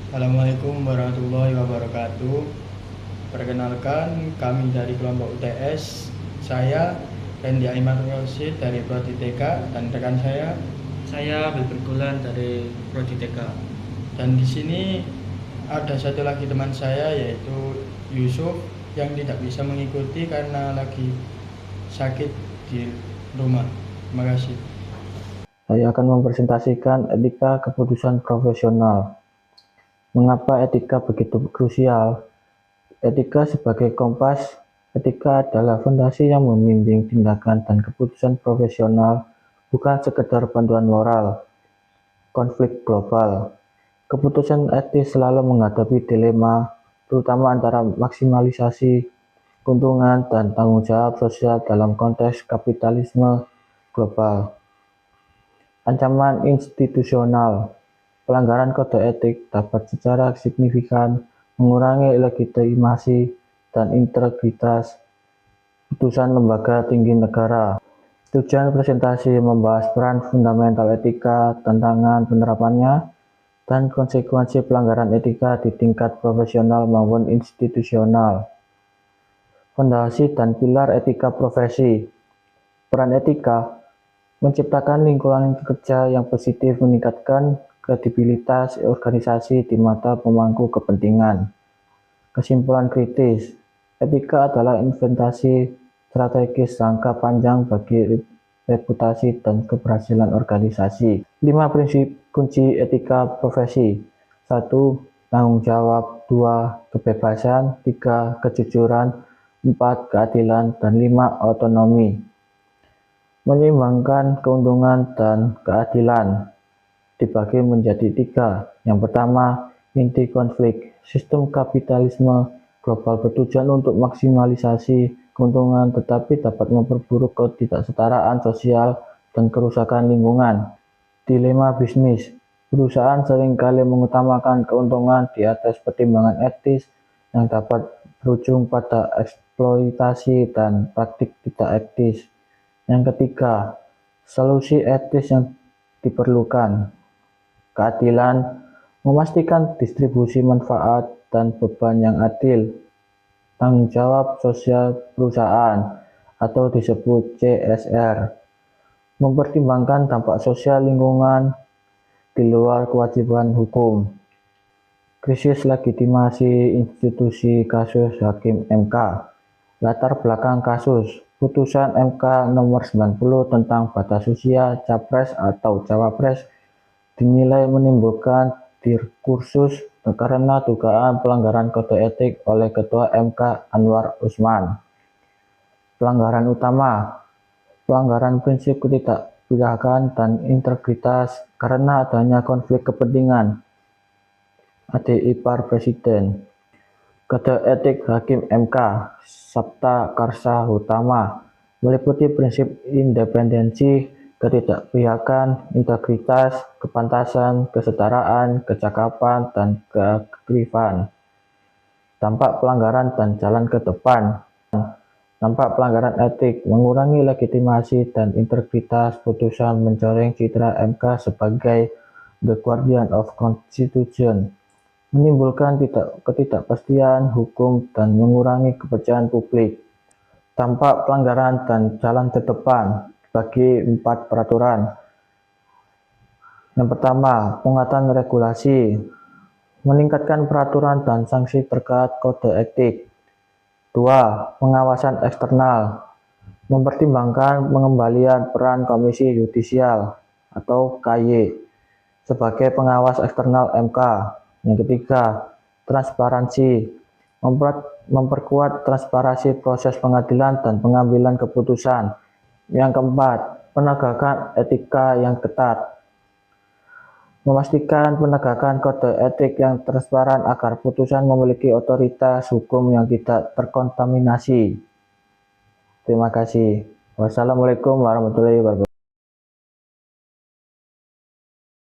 Assalamualaikum warahmatullahi wabarakatuh. Perkenalkan, kami dari kelompok UTS. Saya Randy Aiman Rosid dari Prodi TK dan rekan saya Wilber Gulan dari Prodi TK. Dan di sini ada satu lagi teman saya yaitu Yusuf yang tidak bisa mengikuti karena lagi sakit di rumah. Terima kasih. Saya akan mempresentasikan etika keputusan profesional. Mengapa etika begitu krusial? Etika sebagai kompas, etika adalah fondasi yang membimbing tindakan dan keputusan profesional, bukan sekedar panduan moral. Konflik global. Keputusan etis selalu menghadapi dilema, terutama antara maksimalisasi keuntungan dan tanggung jawab sosial dalam konteks kapitalisme global. Ancaman institusional. Pelanggaran kode etik dapat secara signifikan mengurangi legitimasi dan integritas putusan lembaga tinggi negara. Tujuan presentasi membahas peran fundamental etika, tantangan penerapannya, dan konsekuensi pelanggaran etika di tingkat profesional maupun institusional. Fondasi dan pilar etika profesi. Peran etika menciptakan lingkungan kerja yang positif, meningkatkan kredibilitas organisasi di mata pemangku kepentingan. Kesimpulan kritis, etika adalah investasi strategis jangka panjang bagi reputasi dan keberhasilan organisasi. 5 prinsip kunci etika profesi. 1. Tanggung jawab. 2. Kebebasan. 3. Kejujuran. 4. Keadilan. Dan 5. Otonomi. Menyeimbangkan keuntungan dan keadilan dibagi menjadi 3. Yang pertama, inti konflik. Sistem kapitalisme global bertujuan untuk maksimalisasi keuntungan tetapi dapat memperburuk ketidaksetaraan sosial dan kerusakan lingkungan. Dilema bisnis. Perusahaan seringkali mengutamakan keuntungan di atas pertimbangan etis yang dapat berujung pada eksploitasi dan praktik tidak etis. Yang ketiga, solusi etis yang diperlukan. Keadilan, memastikan distribusi manfaat dan beban yang adil. Tanggung jawab sosial perusahaan atau disebut CSR, mempertimbangkan dampak sosial lingkungan di luar kewajiban hukum. Krisis legitimasi institusi kasus Hakim MK. Latar belakang kasus. Putusan MK nomor 90 tentang batas usia capres atau cawapres dinilai menimbulkan diskursus karena dugaan pelanggaran kode etik oleh Ketua MK Anwar Usman. Pelanggaran utama, pelanggaran prinsip ketidakpihakan dan integritas karena adanya konflik kepentingan. Adik ipar Presiden. Kode etik Hakim MK Sabta Karsa Utama meliputi prinsip independensi, ketidakpihakan, integritas, kepantasan, kesetaraan, kecakapan, dan kearifan. Dampak pelanggaran dan jalan ke depan. Dampak pelanggaran etik mengurangi legitimasi dan integritas putusan, mencoreng citra MK sebagai the guardian of constitution, menimbulkan ketidakpastian hukum dan mengurangi kepercayaan publik. Dampak pelanggaran dan jalan ke depan bagi 4 peraturan. Yang pertama, penguatan regulasi, meningkatkan peraturan dan sanksi terkait kode etik. 2. Pengawasan eksternal, mempertimbangkan pengembalian peran Komisi Yudisial atau KY sebagai pengawas eksternal MK. Yang ketiga, transparansi, memperkuat transparansi proses pengadilan dan pengambilan keputusan. Yang keempat, penegakan etika yang ketat, memastikan penegakan kode etik yang transparan agar putusan memiliki otoritas hukum yang tidak terkontaminasi. Terima kasih. Wassalamualaikum warahmatullahi wabarakatuh.